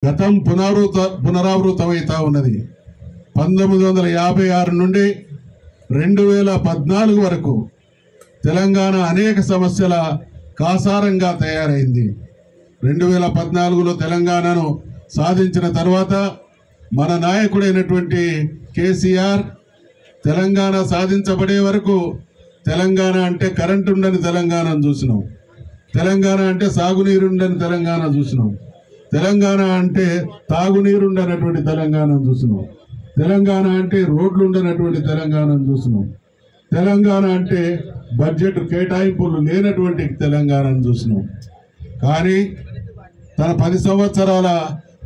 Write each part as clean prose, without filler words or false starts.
గతం పునరావృతమవుతా ఉన్నది. 1956 నుండి 2014 వరకు తెలంగాణ అనేక సమస్యల కాసారంగా తయారైంది. 2014లో తెలంగాణను సాధించిన తర్వాత మన నాయకుడైనటువంటి కేసీఆర్ తెలంగాణ సాధించబడే వరకు తెలంగాణ అంటే కరెంటు ఉండని తెలంగాణను చూసినాం, తెలంగాణ అంటే సాగునీరుండని తెలంగాణ చూసినాం, తెలంగాణ అంటే తాగునీరు ఉండనటువంటి తెలంగాణను చూసినాం, తెలంగాణ అంటే రోడ్లు ఉండనటువంటి తెలంగాణను చూసినాం, తెలంగాణ అంటే బడ్జెట్ కేటాయింపులు లేనటువంటి తెలంగాణను చూసినాం. కానీ తన 10 సంవత్సరాల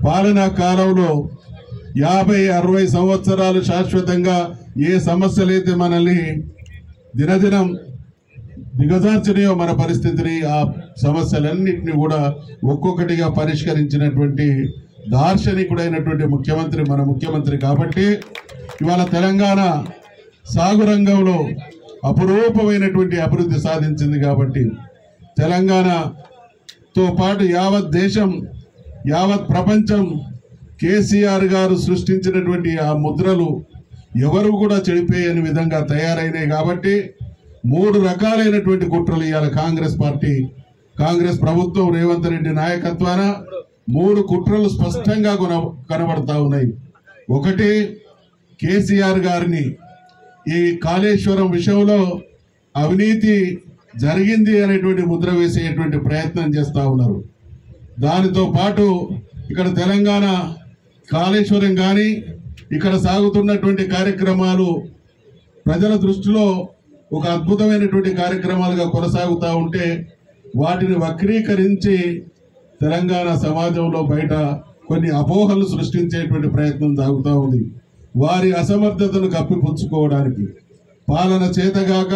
పాలనా కాలంలో 50-60 సంవత్సరాలు శాశ్వతంగా ఏ సమస్యలైతే మనల్ని దినదినం దిగజార్చనియో మన పరిస్థితిని, ఆ సమస్యలన్నింటినీ కూడా ఒక్కొక్కటిగా పరిష్కరించినటువంటి దార్శనికుడైనటువంటి ముఖ్యమంత్రి మన ముఖ్యమంత్రి. కాబట్టి ఇవాళ తెలంగాణ సాగు రంగంలో అపురూపమైనటువంటి అభివృద్ధి సాధించింది. కాబట్టి తెలంగాణతో పాటు యావత్ దేశం, యావత్ ప్రపంచం కేసీఆర్ గారు సృష్టించినటువంటి ఆ ముద్రలు ఎవరు కూడా చెడిపోయని విధంగా తయారైనాయి. కాబట్టి 3 రకాలైనటువంటి కుట్రలు ఇవాళ కాంగ్రెస్ పార్టీ, కాంగ్రెస్ ప్రభుత్వం రేవంత్ రెడ్డి నాయకత్వాన 3 కుట్రలు స్పష్టంగా కనబడతా ఉన్నాయి. ఒకటి, కేసీఆర్ గారిని ఈ కాళేశ్వరం విషయంలో అవినీతి జరిగింది అనేటువంటి ముద్ర వేసేటువంటి ప్రయత్నం చేస్తూ ఉన్నారు. దానితో పాటు ఇక్కడ తెలంగాణ కాళేశ్వరం కానీ ఇక్కడ సాగుతున్నటువంటి కార్యక్రమాలు ప్రజల దృష్టిలో ఒక అద్భుతమైనటువంటి కార్యక్రమాలుగా కొనసాగుతూ ఉంటే వాటిని వక్రీకరించి తెలంగాణ సమాజంలో బయట కొన్ని అపోహలు సృష్టించేటువంటి ప్రయత్నం సాగుతూ ఉంది. వారి అసమర్థతను కప్పిపుచ్చుకోవడానికి పాలన చేతగాక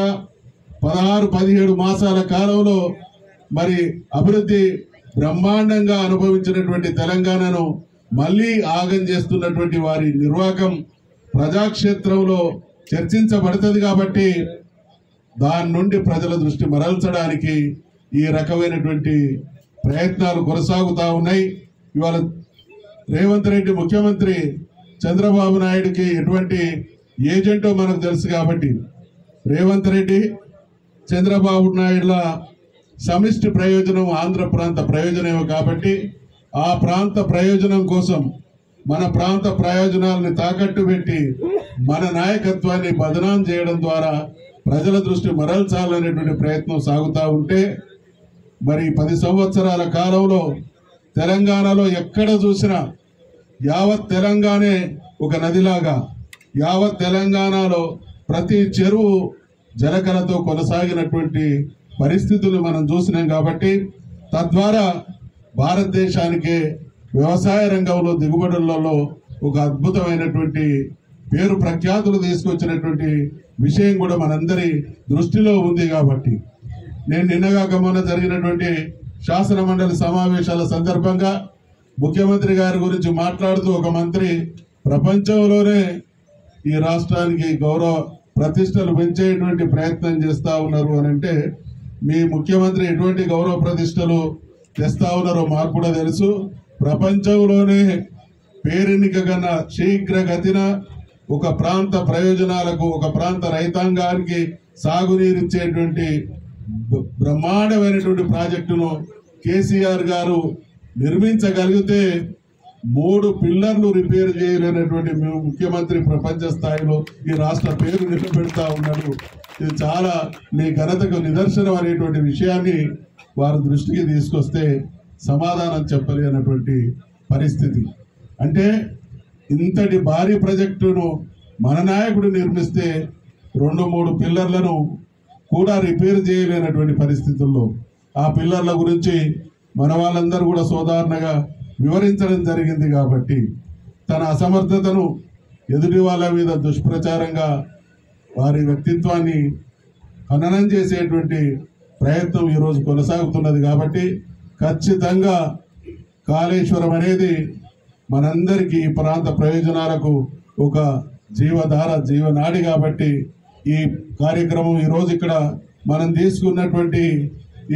16-17 మాసాల కాలంలో మరి అభివృద్ధి బ్రహ్మాండంగా అనుభవించినటువంటి తెలంగాణను మళ్ళీ ఆగం చేస్తున్నటువంటి వారి నిర్వాకం ప్రజాక్షేత్రంలో చర్చించబడుతుంది. కాబట్టి దాని నుండి ప్రజల దృష్టి మరల్చడానికి ఈ రకమైనటువంటి ప్రయత్నాలు కొనసాగుతూ ఉన్నాయి. ఇవాళ రేవంత్ రెడ్డి ముఖ్యమంత్రి, చంద్రబాబు నాయుడుకి ఎటువంటి ఏజెంటో మనకు తెలుసు. కాబట్టి రేవంత్ రెడ్డి, చంద్రబాబు నాయుడుల సమిష్టి ప్రయోజనం ఆంధ్ర ప్రాంత ప్రయోజనమే. కాబట్టి ఆ ప్రాంత ప్రయోజనం కోసం మన ప్రాంత ప్రయోజనాలని తాకట్టు పెట్టి మన నాయకత్వాన్ని బదనాం చేయడం ద్వారా ప్రజల దృష్టి మరల్చాలనేటువంటి ప్రయత్నం సాగుతూ ఉంటే మరి 10 సంవత్సరాల కాలంలో తెలంగాణలో ఎక్కడ చూసినా యావత్ తెలంగాణే ఒక నదిలాగా, యావత్ తెలంగాణలో ప్రతి చెరువు జలకలతో కొనసాగినటువంటి పరిస్థితులు మనం చూసినాం. కాబట్టి తద్వారా భారతదేశానికి వ్యవసాయ రంగంలో దిగుబడులలో ఒక అద్భుతమైనటువంటి పేరు ప్రఖ్యాతులు తీసుకొచ్చినటువంటి విషయం కూడా మనందరి దృష్టిలో ఉంది. కాబట్టి నేను నిన్నగాక మొన్న జరిగినటువంటి శాసన మండలి సమావేశాల సందర్భంగా ముఖ్యమంత్రి గారి గురించి మాట్లాడుతూ ఒక మంత్రి ప్రపంచంలోనే ఈ రాష్ట్రానికి గౌరవ ప్రతిష్టలు పెంచేటువంటి ప్రయత్నం చేస్తూ ఉన్నారు అని అంటే, మీ ముఖ్యమంత్రి ఎటువంటి గౌరవ ప్రతిష్టలు తెస్తా ఉన్నారో మాకు కూడా తెలుసు. ప్రపంచంలోనే పేరెన్నిక కన్నా శీఘ్రగతిన ఒక ప్రాంత ప్రయోజనాలకు, ఒక ప్రాంత రైతాంగానికి సాగునీరిచ్చేటువంటి బ్రహ్మాండమైనటువంటి ప్రాజెక్టును కేసీఆర్ గారు నిర్మించగలిగితే 3 పిల్లర్లు రిపేర్ చేయలేనటువంటి ముఖ్యమంత్రి ప్రపంచ స్థాయిలో ఈ రాష్ట్ర పేరు నిలబెడతా ఉన్నాడు. ఇది చాలా మీ ఘనతకు నిదర్శనం అనేటువంటి విషయాన్ని వారి దృష్టికి తీసుకొస్తే సమాధానం చెప్పలేనటువంటి పరిస్థితి. అంటే ఇంతటి భారీ ప్రాజెక్టును మన నాయకుడు నిర్మిస్తే 2-3 పిల్లర్లను కూడా రిపేర్ చేయలేనటువంటి పరిస్థితుల్లో ఆ పిల్లర్ల గురించి మన వాళ్ళందరూ కూడా సోదాహరణగా వివరించడం జరిగింది. కాబట్టి తన అసమర్థతను ఎదుటి వాళ్ళ మీద దుష్ప్రచారంగా వారి వ్యక్తిత్వాన్ని హననం చేసేటువంటి ప్రయత్నం ఈరోజు కొనసాగుతున్నది. కాబట్టి ఖచ్చితంగా కాళేశ్వరం అనేది మనందరికీ ఈ ప్రాంత ప్రయోజనాలకు ఒక జీవధార, జీవనాడి. కాబట్టి ఈ కార్యక్రమం ఈరోజు ఇక్కడ మనం తీసుకున్నటువంటి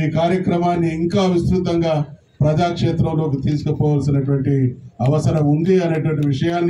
ఈ కార్యక్రమాన్ని ఇంకా విస్తృతంగా ప్రజాక్షేత్రంలోకి తీసుకుపోవాల్సినటువంటి అవసరం ఉంది అనేటువంటి విషయాన్ని